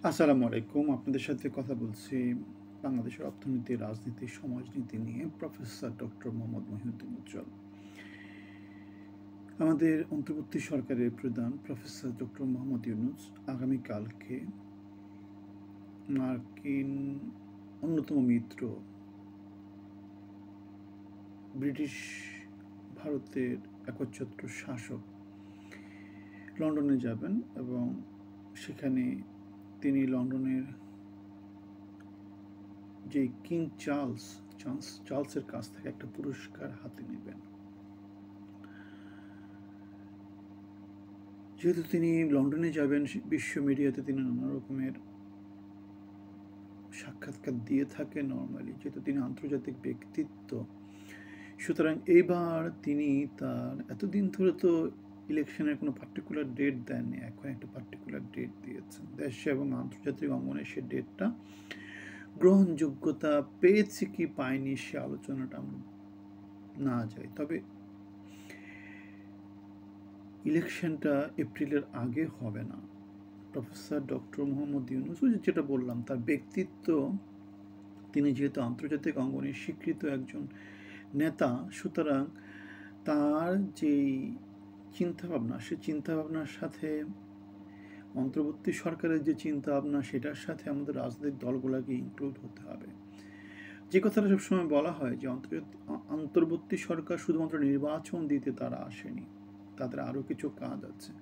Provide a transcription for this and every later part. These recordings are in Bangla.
আসসালামু আলাইকুম। আপনাদের সাথে কথা বলছি বাংলাদেশের অর্থনীতি, রাজনীতি, সমাজনীতি নিয়ে প্রফেসর ডক্টর মোহাম্মদ মহিউদ্দিন উজ্জ্বল। আমাদের অন্তর্বর্তী সরকারের প্রধান প্রফেসর ডক্টর মোহাম্মদ ইউনূস আগামীকালকে মার্কিন অন্যতম মিত্র ব্রিটিশ ভারতের একচ্ছত্র শাসক লন্ডনে যাবেন এবং সেখানে তিনি লন্ডনের যে কিং চার্লসের কাছ থেকে একটা পুরস্কার হাতে নেবেন। যেহেতু তিনি লন্ডনে যাবেন, বিশ্ব মিডিয়াতে তিনি নানা রকমের সাক্ষাৎকার দিয়ে থাকেন নর্মালি, যেহেতু তিনি আন্তর্জাতিক ব্যক্তিত্ব। সুতরাং এইবার তিনি তার এতদিন ধরে তো ইলেকশনের কোনো পার্টিকুলার ডেট দেননি, এখন একটা পার্টিকুলার ডেট দিয়েছেন। দেশে এবং আন্তর্জাতিক অঙ্গনে সে ডেটটা গ্রহণযোগ্যতা পেয়েছে কি পায়নি সে আলোচনাটা আমরা না যাই। তবে ইলেকশনটা এপ্রিলের আগে হবে না। প্রফেসর ডক্টর মোহাম্মদ ইউনূস, যেটা বললাম, তার ব্যক্তিত্ব, তিনি যেহেতু আন্তর্জাতিক অঙ্গনে স্বীকৃত একজন নেতা, সুতরাং তার যেই চিন্তাভাবনা, সে চিন্তাভাবনার সাথে অন্তর্বর্তী সরকারের যে চিন্তাভাবনা, সেটার সাথে আমাদের রাজনৈতিক দলগুলোকে ইনক্লুড হতে হবে। যে কথাটা সবসময় বলা হয় যে অন্তর্বর্তী সরকার শুধুমাত্র নির্বাচন দিতে তারা আসেনি, তাদের আরও কিছু কাজ আছে।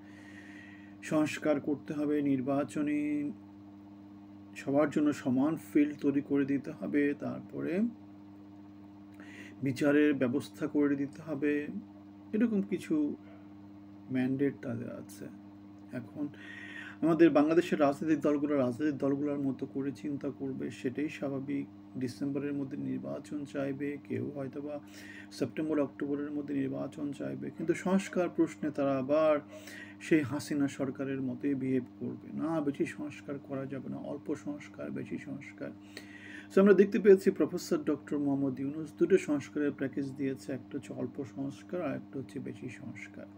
সংস্কার করতে হবে, নির্বাচনী সবার জন্য সমান ফিল্ড তৈরি করে দিতে হবে, তারপরে বিচারের ব্যবস্থা করে দিতে হবে, এরকম কিছু ম্যান্ডেট তাদের আছে। এখন আমাদের বাংলাদেশের রাজনৈতিক দলগুলোর মতো করে চিন্তা করবে, সেটাই স্বাভাবিক। ডিসেম্বরের মধ্যে নির্বাচন চাইবে, কেউ হয়তোবা সেপ্টেম্বর অক্টোবরের মধ্যে নির্বাচন চাইবে, কিন্তু সংস্কার প্রশ্নে তারা আবার সেই হাসিনা সরকারের মতোই বিহেভ করবে। না, বেশি সংস্কার করা যাবে না, অল্প সংস্কার, বেশি সংস্কার। সো আমরা দেখতে পেয়েছি প্রফেসর ডক্টর মোহাম্মদ ইউনূস দুটো সংস্কারের প্যাকেজ দিয়েছে, একটা হচ্ছে অল্প সংস্কার আর একটা হচ্ছে বেশি সংস্কার।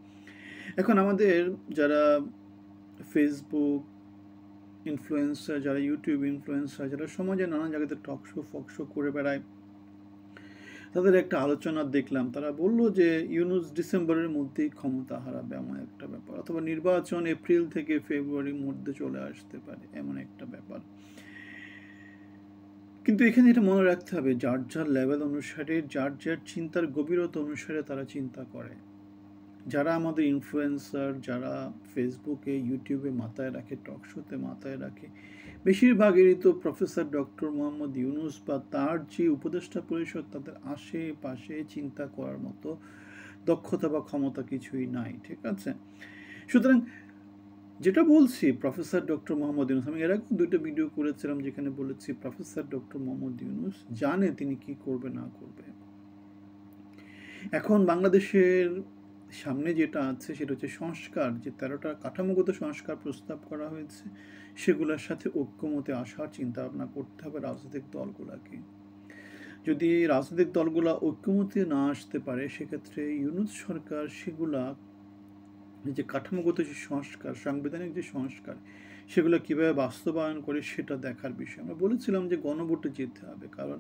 এখন আমাদের যারা ফেসবুক ইনফ্লুয়েন্সার, যারা ইউটিউব ইনফ্লুয়েন্সার, যারা সমাজে নানা জায়গাতে টক শো ফক শো করে বেড়ায়, তাদের একটা আলোচনা দেখলাম। তারা বলল যে ইউনূস ডিসেম্বরের মধ্যেই ক্ষমতা হারাবে, এমন একটা ব্যাপার, অথবা নির্বাচন এপ্রিল থেকে ফেব্রুয়ারির মধ্যে চলে আসতে পারে, এমন একটা ব্যাপার। কিন্তু এখানে এটা মনে রাখতে হবে, যার যার লেভেল অনুসারে, যার যার চিন্তার গভীরতা অনুসারে তারা চিন্তা করে। যারা আমাদের ইনফ্লুয়েন্সার, যারা ফেসবুকে ইউটিউবে মাথায় রাখে, টক শোতে মাথায় রাখে, বেশিরভাগেরই তো প্রফেসর ডক্টর মোহাম্মদ ইউনূস বা তার যে উপদেষ্টা পরিষদ, তাদের আশেপাশে চিন্তা করার মতো দক্ষতা বা ক্ষমতা কিছুই নাই, ঠিক আছে? সুতরাং যেটা বলছি, প্রফেসর ডক্টর মোহাম্মদ ইউনূস, আমি এর আগে দুটো ভিডিও করেছিলাম যেখানে বলেছি প্রফেসর ডক্টর মোহাম্মদ ইউনূস জানে তিনি কি করবে না করবে। এখন বাংলাদেশের সামনে যেটা আছে সেটা হচ্ছে সংস্কার, যে 13টা কাঠামোগত সংস্কার প্রস্তাব করা হয়েছে, সেগুলোর সাথে ঐক্যমতে আসার চিন্তা ভাবনা করতে হবে রাজনৈতিক দলগুলোকে। যদি রাজনৈতিক দলগুলো ঐক্যমতে না আসতে পারে, সেক্ষেত্রে ইউনূস সরকার সেগুলা, যে কাঠামোগত যে সংস্কার, সাংবিধানিক যে সংস্কার, সেগুলো কীভাবে বাস্তবায়ন করে সেটা দেখার বিষয়। আমরা বলেছিলাম যে গণভোটে যেতে হবে, কারণ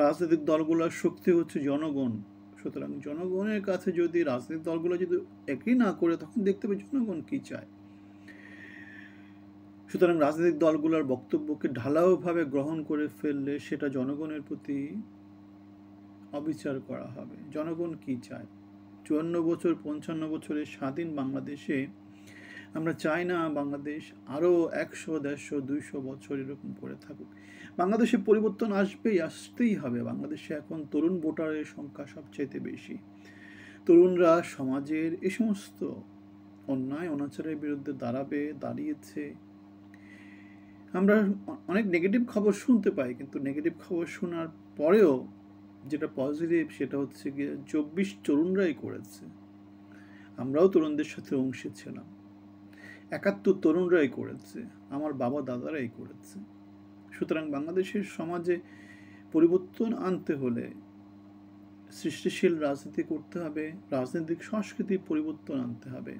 রাজনৈতিক দলগুলোর শক্তি হচ্ছে জনগণ। সুতরাং জনগণের কাছে যদি রাজনৈতিক দলগুলো যদি একই না করে, তখন দেখতে হবে জনগণ কী চায়। সুতরাং রাজনৈতিক দলগুলোর বক্তব্যকে ঢালাওভাবে গ্রহণ করে ফেললে সেটা জনগণের প্রতি অবিচার করা হবে। জনগণ কী চায়? 54 বছর, 55 বছরের স্বাধীন বাংলাদেশে আমরা চাই না বাংলাদেশ আরও 100, 150, 200 বছর এরকম করে থাকুক। বাংলাদেশে পরিবর্তন আসতেই হবে। বাংলাদেশে এখন তরুণ ভোটারের সংখ্যা সবচাইতে বেশি। তরুণরা সমাজের এই সমস্ত অন্যায় অনাচারের বিরুদ্ধে দাঁড়িয়েছে। আমরা অনেক নেগেটিভ খবর শুনতে পাই, কিন্তু নেগেটিভ খবর শোনার পরেও যেটা পজিটিভ, সেটা হচ্ছে গিয়ে 24 তরুণরাই করেছে। আমরাও তরুণদের সাথে অংশী ছিলাম। 71 তরুণরাই করেছে, আমার বাবা দাদারাই করেছে। সুতরাং বাংলাদেশের সমাজে পরিবর্তন আনতে হলে সৃষ্টিশীল রাজনীতি করতে হবে, রাজনৈতিক সংস্কৃতি পরিবর্তন আনতে হবে।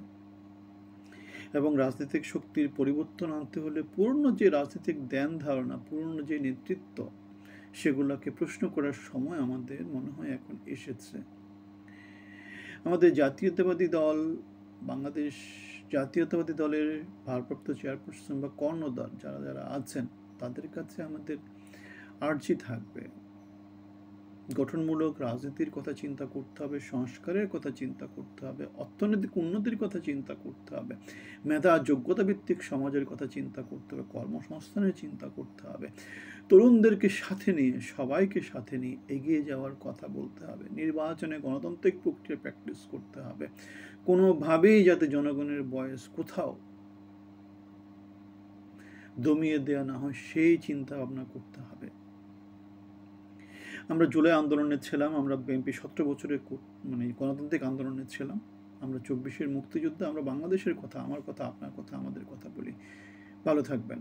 এবং রাজনৈতিক শক্তির পরিবর্তন আনতে হলে পুরনো যে রাজনৈতিক ধ্যান ধারণা, পুরনো যে নেতৃত্ব, সেগুলোকে প্রশ্ন করার সময় আমাদের মনে হয় এখন এসেছে। আমাদের জাতীয়তাবাদী দল, বাংলাদেশ জাতীয়তাবাদী দলের ভারপ্রাপ্ত চেয়ারপারসন বা কর্ণধার যারা যারা আছেন, তাদের কাছে আমাদের আর্জি থাকবে, গঠনমূলক রাজনীতির কথা চিন্তা করতে হবে, সংস্কারের কথা চিন্তা করতে হবে, অর্থনৈতিক উন্নতির কথা চিন্তা করতে হবে, মেধা যোগ্যতা ভিত্তিক সমাজের কথা চিন্তা করতে হবে, কর্মসংস্থানের চিন্তা করতে হবে, তরুণদেরকে সাথে নিয়ে, সবাইকে সাথে নিয়ে এগিয়ে যাওয়ার কথা বলতে হবে, নির্বাচনে গণতান্ত্রিক প্রক্রিয়া প্র্যাকটিস করতে হবে, কোনোভাবেই যাতে জনগণের ভয়েস কোথাও দমিয়ে দেওয়া না হয় সেই চিন্তা ভাবনা করতে হবে। আমরা জুলাই আন্দোলনে ছিলাম, আমরা বিএনপি 17 বছরের মানে গণতান্ত্রিক আন্দোলনে ছিলাম, আমরা 24-এর মুক্তিযুদ্ধে, আমরা বাংলাদেশের কথা, আমার কথা, আপনার কথা, আমাদের কথা বলি। ভালো থাকবেন।